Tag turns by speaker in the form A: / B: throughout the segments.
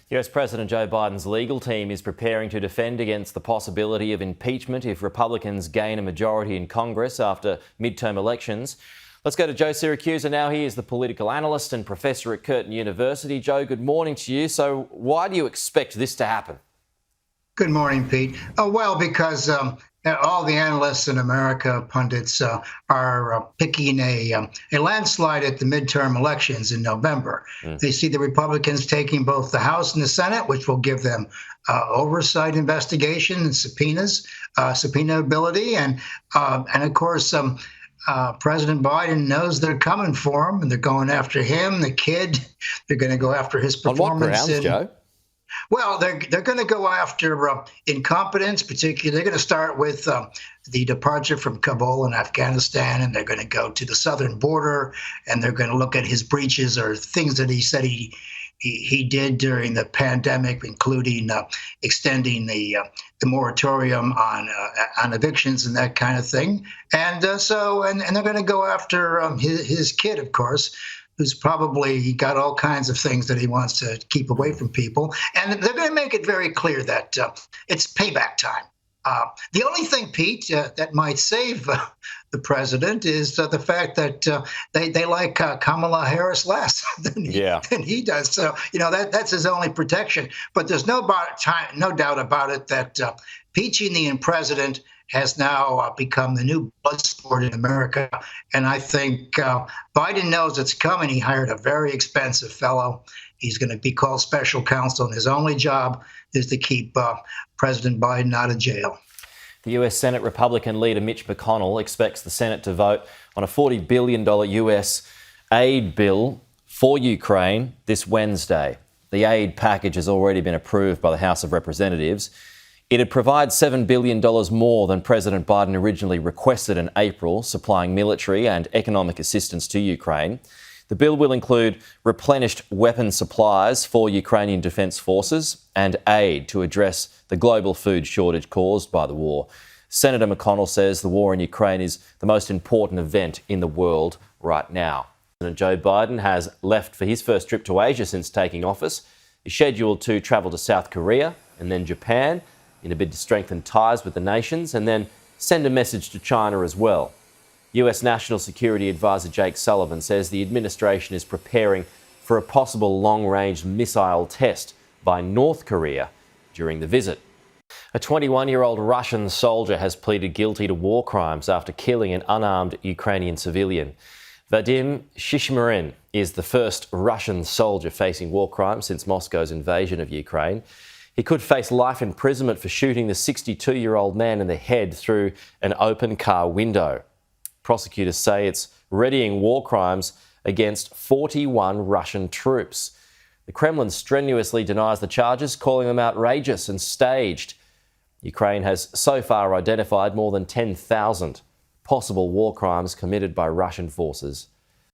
A: US President Joe Biden's legal team is preparing to defend against the possibility of impeachment if Republicans gain a majority in Congress after midterm elections. Let's go to Joe Siracusa now. He is the political analyst and professor at Curtin University. Joe, good morning to you. So why do you expect this to happen?
B: Good morning, Pete. Because all the analysts in America, pundits, are picking a landslide at the midterm elections in November. They see the Republicans taking both the House and the Senate, which will give them oversight investigation and subpoena ability. And of course, President Biden knows they're coming for him, and they're going after him, the kid. They're going to go after his performance.
A: On what grounds, Joe?
B: Well, they're going to go after incompetence, particularly. They're going to start with the departure from Kabul in Afghanistan, and they're going to go to the southern border, and they're going to look at his breaches or things that he said he did during the pandemic, including extending the moratorium on evictions and that kind of thing. And they're going to go after his kid, of course, who's probably got all kinds of things that he wants to keep away from people. And they're going to make it very clear that it's payback time. The only thing, Pete, that might save the president is the fact that they like Kamala Harris less than he does. So, that's his only protection. But there's no doubt about it that impeaching the president has now become the new blood sport in America. And I think Biden knows it's coming. He hired a very expensive fellow. He's going to be called special counsel, and his only job is to keep President Biden out of jail.
A: The US Senate Republican leader Mitch McConnell expects the Senate to vote on a $40 billion US aid bill for Ukraine this Wednesday. The aid package has already been approved by the House of Representatives. It'd provide $7 billion more than President Biden originally requested in April, supplying military and economic assistance to Ukraine. The bill will include replenished weapon supplies for Ukrainian defence forces and aid to address the global food shortage caused by the war. Senator McConnell says the war in Ukraine is the most important event in the world right now. President Joe Biden has left for his first trip to Asia since taking office. He's scheduled to travel to South Korea and then Japan in a bid to strengthen ties with the nations and then send a message to China as well. US National Security Advisor Jake Sullivan says the administration is preparing for a possible long-range missile test by North Korea during the visit. A 21-year-old Russian soldier has pleaded guilty to war crimes after killing an unarmed Ukrainian civilian. Vadim Shishmarin is the first Russian soldier facing war crimes since Moscow's invasion of Ukraine. He could face life imprisonment for shooting the 62-year-old man in the head through an open car window. Prosecutors say it's readying war crimes against 41 Russian troops. The Kremlin strenuously denies the charges, calling them outrageous and staged. Ukraine has so far identified more than 10,000 possible war crimes committed by Russian forces.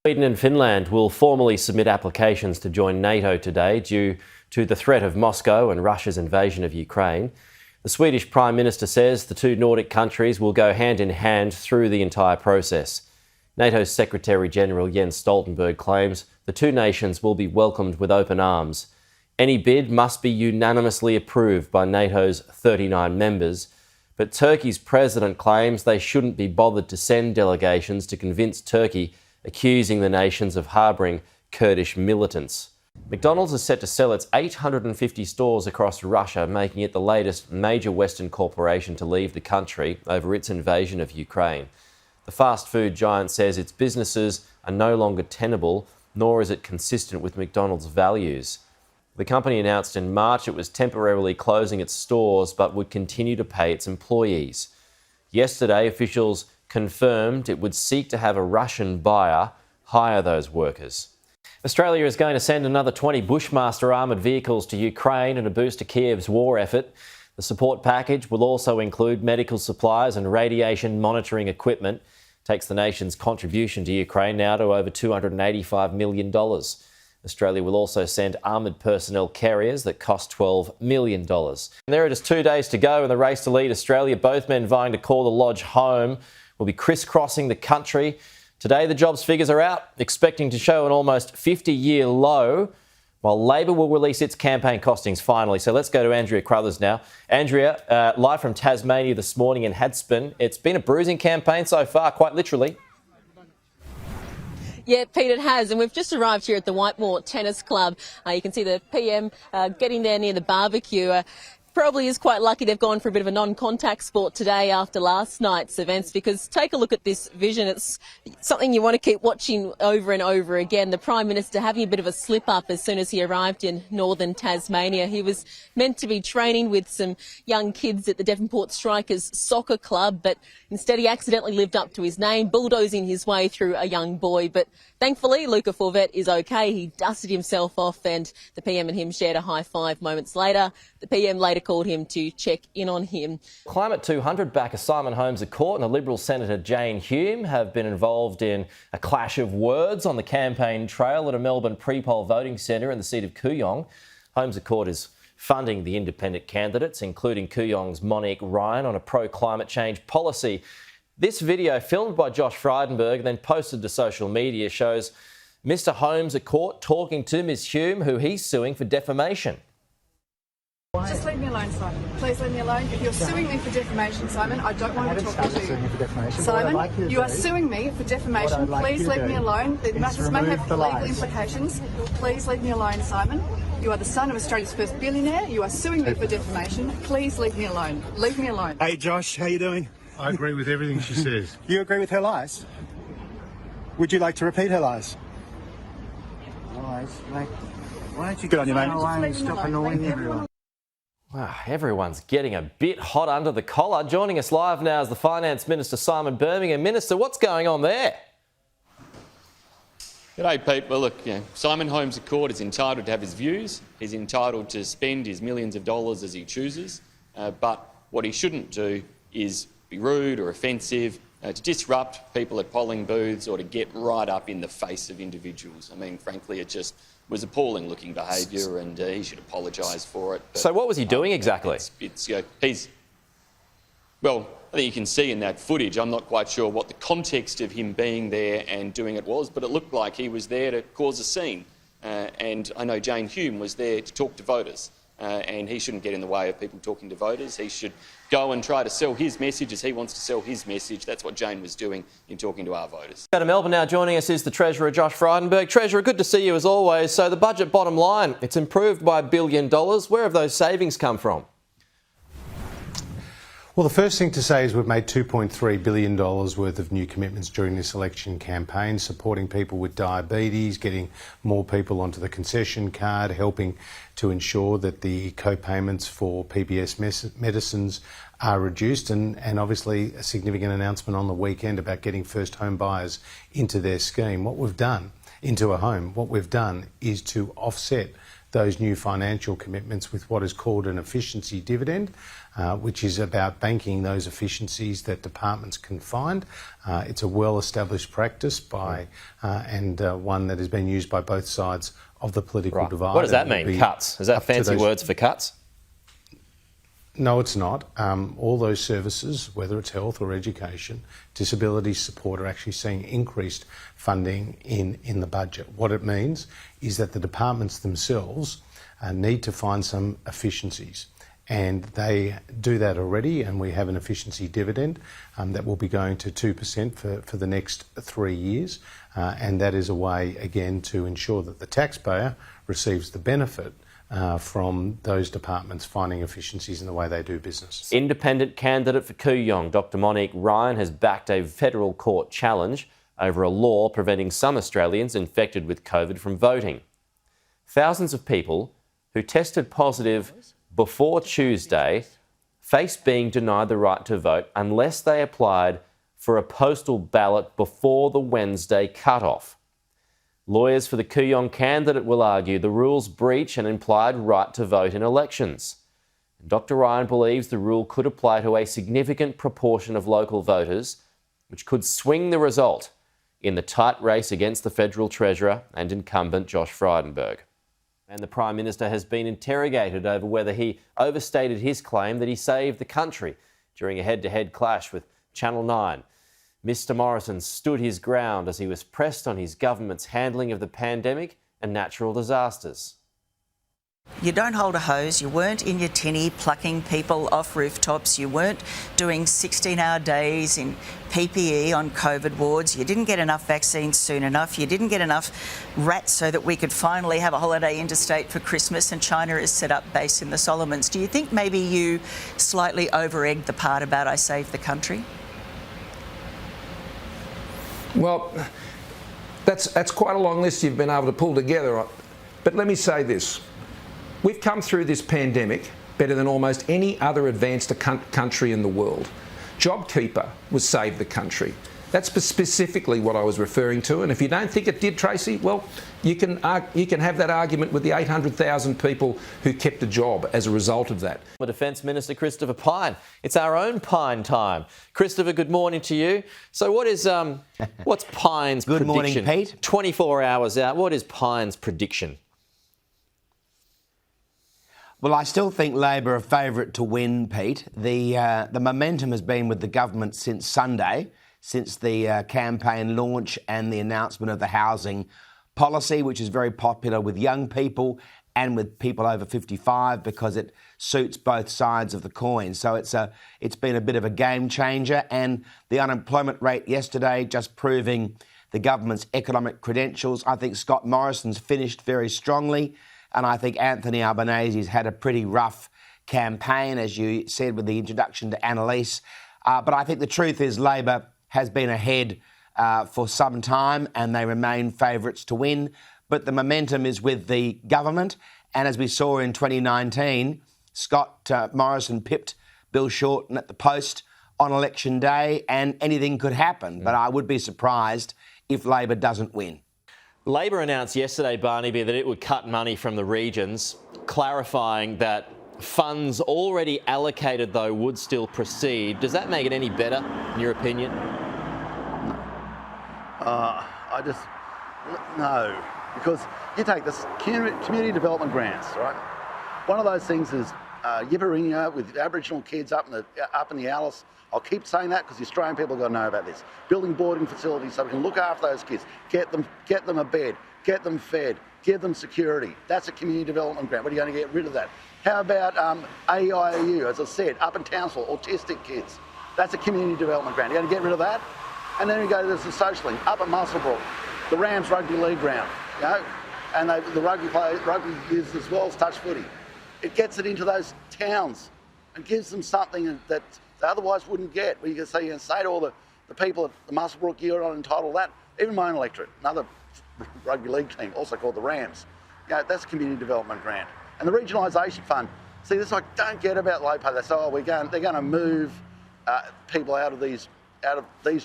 A: Sweden and Finland will formally submit applications to join NATO today due to the threat of Moscow and Russia's invasion of Ukraine. The Swedish Prime Minister says the two Nordic countries will go hand in hand through the entire process. NATO's Secretary-General Jens Stoltenberg claims the two nations will be welcomed with open arms. Any bid must be unanimously approved by NATO's 39 members, but Turkey's president claims they shouldn't be bothered to send delegations to convince Turkey, accusing the nations of harbouring Kurdish militants. McDonald's is set to sell its 850 stores across Russia, making it the latest major Western corporation to leave the country over its invasion of Ukraine. The fast food giant says its businesses are no longer tenable, nor is it consistent with McDonald's values. The company announced in March it was temporarily closing its stores but would continue to pay its employees. Yesterday, officials confirmed it would seek to have a Russian buyer hire those workers. Australia is going to send another 20 Bushmaster armoured vehicles to Ukraine in a boost to Kiev's war effort. The support package will also include medical supplies and radiation monitoring equipment. Takes the nation's contribution to Ukraine now to over $285 million. Australia will also send armoured personnel carriers that cost $12 million. And there are just 2 days to go in the race to lead Australia. Both men vying to call the Lodge home will be crisscrossing the country. Today, the jobs figures are out, expecting to show an almost 50-year low. While Labor will release its campaign costings finally. So let's go to Andrea Crothers now. Andrea, live from Tasmania this morning in Hadspin. It's been a bruising campaign so far, quite literally.
C: Yeah, Pete, it has. And we've just arrived here at the Whitemore Tennis Club. You can see the PM getting there near the barbecue. Probably is quite lucky they've gone for a bit of a non-contact sport today after last night's events, because take a look at this vision. It's something you want to keep watching over and over again. The Prime Minister having a bit of a slip-up as soon as he arrived in northern Tasmania. He was meant to be training with some young kids at the Devonport Strikers soccer club, but instead he accidentally lived up to his name, bulldozing his way through a young boy. But thankfully, Luca Forvet is okay. He dusted himself off and the PM and him shared a high five moments later. The PM later called him to check in on him.
A: Climate 200 backer Simon Holmes at court and the Liberal Senator Jane Hume have been involved in a clash of words on the campaign trail at a Melbourne pre-poll voting centre in the seat of Kooyong. Holmes at court is funding the independent candidates, including Kooyong's Monique Ryan, on a pro-climate change policy. This video, filmed by Josh Frydenberg and then posted to social media, shows Mr Holmes at court talking to Ms Hume, who he's suing for defamation.
D: Just leave me alone, Simon. Please leave me alone. If you're suing me for defamation, Simon, I don't want to talk to you. Simon, you are suing me for defamation. Please leave me alone. The matters may have legal implications. Please leave me alone, Simon. You are the son of Australia's first billionaire. You are suing me for defamation. Please leave me alone. Leave me alone.
E: Hey, Josh, how you doing?
F: I agree with everything she says.
E: You agree with her lies? Would you like to repeat her lies?
F: Lies? Like, why don't you
E: Good on you, mate.
F: Stop annoying everyone.
A: Wow, everyone's getting a bit hot under the collar. Joining us live now is the Finance Minister, Simon Birmingham. Minister, what's going on there?
G: G'day, Pete. Well, look, Simon Holmes at court is entitled to have his views. He's entitled to spend his millions of dollars as he chooses. But what he shouldn't do is be rude or offensive, to disrupt people at polling booths or to get right up in the face of individuals. I mean, frankly, it just was appalling looking behaviour and he should apologise for it. But,
A: so what was he doing exactly?
G: Well, I think you can see in that footage, I'm not quite sure what the context of him being there and doing it was, but it looked like he was there to cause a scene. And I know Jane Hume was there to talk to voters. And he shouldn't get in the way of people talking to voters. He should go and try to sell his message as he wants to sell his message. That's what Jane was doing in talking to our voters.
A: Go to Melbourne now. Joining us is the Treasurer, Josh Frydenberg. Treasurer, good to see you as always. So the budget bottom line, it's improved by $1 billion. Where have those savings come from?
F: Well, the first thing to say is we've made $2.3 billion worth of new commitments during this election campaign, supporting people with diabetes, getting more people onto the concession card, helping to ensure that the co-payments for PBS medicines are reduced, and obviously a significant announcement on the weekend about getting first home buyers into their scheme. What we've done, into a home, what we've done is to offset those new financial commitments with what is called an efficiency dividend, which is about banking those efficiencies that departments can find. It's a well-established practice and one that has been used by both sides of the political divide.
A: What does that mean, cuts? Is that fancy words for cuts?
F: No, it's not. All those services, whether it's health or education, disability support, are actually seeing increased funding in the budget. What it means is that the departments themselves need to find some efficiencies. And they do that already, and we have an efficiency dividend that will be going to 2% for the next 3 years. And that is a way, again, to ensure that the taxpayer receives the benefit from those departments finding efficiencies in the way they do business.
A: Independent candidate for Kooyong, Dr Monique Ryan, has backed a federal court challenge over a law preventing some Australians infected with COVID from voting. Thousands of people who tested positive before Tuesday face being denied the right to vote unless they applied for a postal ballot before the Wednesday cut-off. Lawyers for the Kooyong candidate will argue the rules breach an implied right to vote in elections. Dr Ryan believes the rule could apply to a significant proportion of local voters, which could swing the result in the tight race against the federal treasurer and incumbent Josh Frydenberg. And the Prime Minister has been interrogated over whether he overstated his claim that he saved the country during a head-to-head clash with Channel 9. Mr Morrison stood his ground as he was pressed on his government's handling of the pandemic and natural disasters.
H: You don't hold a hose, you weren't in your tinny plucking people off rooftops, you weren't doing 16-hour days in PPE on COVID wards, you didn't get enough vaccines soon enough, you didn't get enough rats so that we could finally have a holiday interstate for Christmas, and China has set up base in the Solomons. Do you think maybe you slightly over-egged the part about I saved the country?
I: Well, that's quite a long list you've been able to pull together. But let me say this. We've come through this pandemic better than almost any other advanced country in the world. JobKeeper was Save the Country. That's specifically what I was referring to. And if you don't think it did, Tracy, well, you can have that argument with the 800,000 people who kept a job as a result of that.
A: Defence Minister Christopher Pyne. It's our own Pyne time. Christopher, good morning to you. So what's Pyne's
J: good
A: prediction?
J: Good morning, Pete.
A: 24 hours out. What is Pyne's prediction?
J: Well, I still think Labor are favourite to win, Pete. The momentum has been with the government since Sunday, since the campaign launch and the announcement of the housing policy, which is very popular with young people and with people over 55 because it suits both sides of the coin. So it's been a bit of a game changer, and the unemployment rate yesterday just proving the government's economic credentials. I think Scott Morrison's finished very strongly. And I think Anthony Albanese's had a pretty rough campaign, as you said, with the introduction to Annalise. But I think the truth is Labor has been ahead for some time and they remain favourites to win. But the momentum is with the government. And as we saw in 2019, Scott Morrison pipped Bill Shorten at the post on election day, and anything could happen. But I would be surprised if Labor doesn't win.
A: Labor announced yesterday, Barnaby, that it would cut money from the regions, clarifying that funds already allocated, though, would still proceed. Does that make it any better, in your opinion?
K: No, because you take this community development grants, right? One of those things is Yipperinya with Aboriginal kids up in the Alice. I'll keep saying that because the Australian people got to know about this. Building boarding facilities so we can look after those kids, get them a bed, get them fed, give them security. That's a community development grant. What are you going to get rid of that? How about AIU, as I said, up in Townsville, autistic kids. That's a community development grant. You're going to get rid of that? And then we go to the socialing, up at Muswellbrook, the Rams rugby league ground, you know, and the rugby users as well as touch footy. It gets it into those towns and gives them something that they otherwise wouldn't get. Where you can say to all the people at the Muswellbrook, you're not entitled to that. Even my own electorate, another rugby league team, also called the Rams. You know, that's a community development grant. And the regionalisation fund, see, this I don't get about low-pay. They say, they're going to move people out of these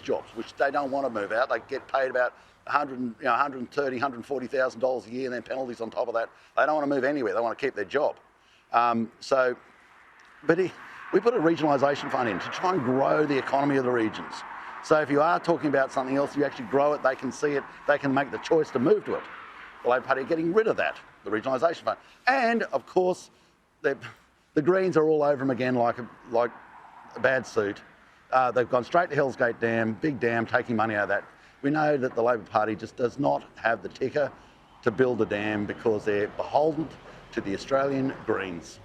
K: jobs, which they don't want to move out. They get paid about $130,000, $140,000 a year, and then penalties on top of that. They don't want to move anywhere. They want to keep their job. We put a regionalisation fund in to try and grow the economy of the regions. So if you are talking about something else, you actually grow it, they can see it, they can make the choice to move to it. The Labor Party are getting rid of that, the regionalisation fund. And, of course, the Greens are all over them again like a bad suit. They've gone straight to Hell's Gate Dam, big dam, taking money out of that. We know that the Labor Party just does not have the ticker to build a dam because they're beholden to the Australian Greens.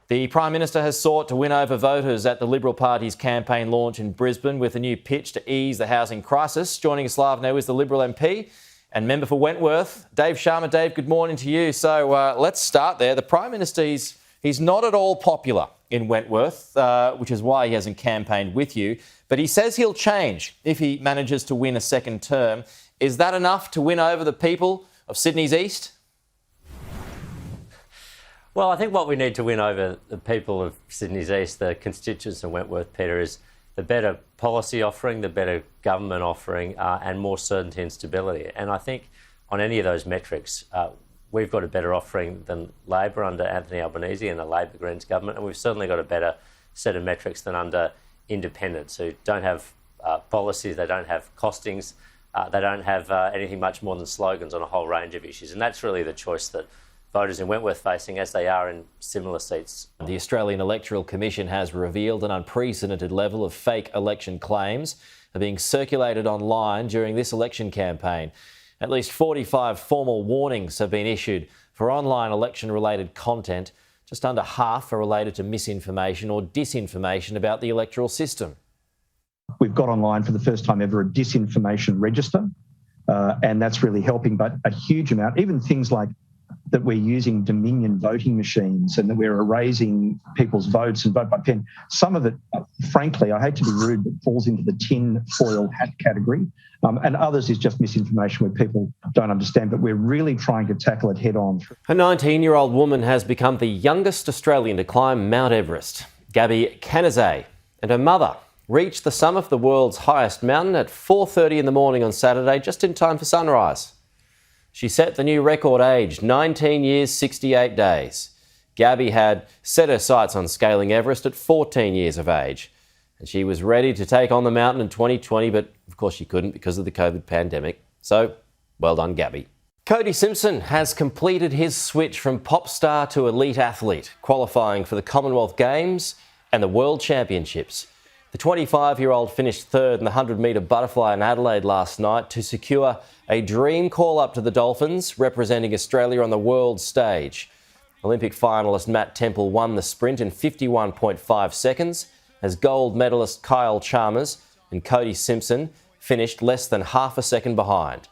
A: The Prime Minister has sought to win over voters at the Liberal Party's campaign launch in Brisbane with a new pitch to ease the housing crisis. Joining us live now is the Liberal MP and member for Wentworth, Dave Sharma. Dave, good morning to you. So let's start there. The Prime Minister, he's not at all popular in Wentworth, which is why he hasn't campaigned with you. But he says he'll change if he manages to win a second term. Is that enough to win over the people of Sydney's East?
L: Well, I think what we need to win over the people of Sydney's East, the constituents of Wentworth, Peter, is the better policy offering, the better government offering, and more certainty and stability. And I think on any of those metrics, we've got a better offering than Labor under Anthony Albanese and the Labor Greens government, and we've certainly got a better set of metrics than under independents who don't have policies, they don't have costings, they don't have anything much more than slogans on a whole range of issues. And that's really the choice that voters in Wentworth facing as they are in similar seats.
A: The Australian Electoral Commission has revealed an unprecedented level of fake election claims are being circulated online during this election campaign. At least 45 formal warnings have been issued For online election-related content, just under half are related to misinformation or disinformation about the electoral system.
M: We've got online for the first time ever a disinformation register, and that's really helping, but a huge amount, even things like that we're using Dominion voting machines and that we're erasing people's votes and vote by pen. Some of it, frankly, I hate to be rude, but falls into the tin foil hat category. And others is just misinformation where people don't understand, but we're really trying to tackle it head on.
A: A 19-year-old woman has become the youngest Australian to climb Mount Everest. Gabby Canizet and her mother reached the summit of the world's highest mountain at 4:30 in the morning on Saturday, just in time for sunrise. She set the new record age, 19 years, 68 days. Gabby had set her sights on scaling Everest at 14 years of age. And she was ready to take on the mountain in 2020, but of course she couldn't because of the COVID pandemic. So, well done, Gabby. Cody Simpson has completed his switch from pop star to elite athlete, qualifying for the Commonwealth Games and the World Championships. The 25-year-old finished third in the 100-metre butterfly in Adelaide last night to secure a dream call-up to the Dolphins, representing Australia on the world stage. Olympic finalist Matt Temple won the sprint in 51.5 seconds, as gold medalist Kyle Chalmers and Cody Simpson finished less than half a second behind.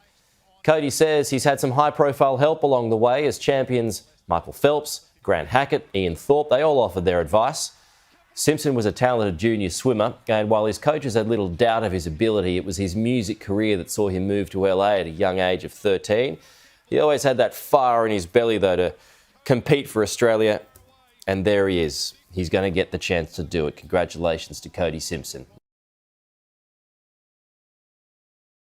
A: Cody says he's had some high-profile help along the way, as champions Michael Phelps, Grant Hackett, Ian Thorpe, they all offered their advice. Simpson was a talented junior swimmer, and while his coaches had little doubt of his ability, it was his music career that saw him move to LA at a young age of 13. He always had that fire in his belly, though, to compete for Australia, and there he is. He's going to get the chance to do it. Congratulations to Cody Simpson.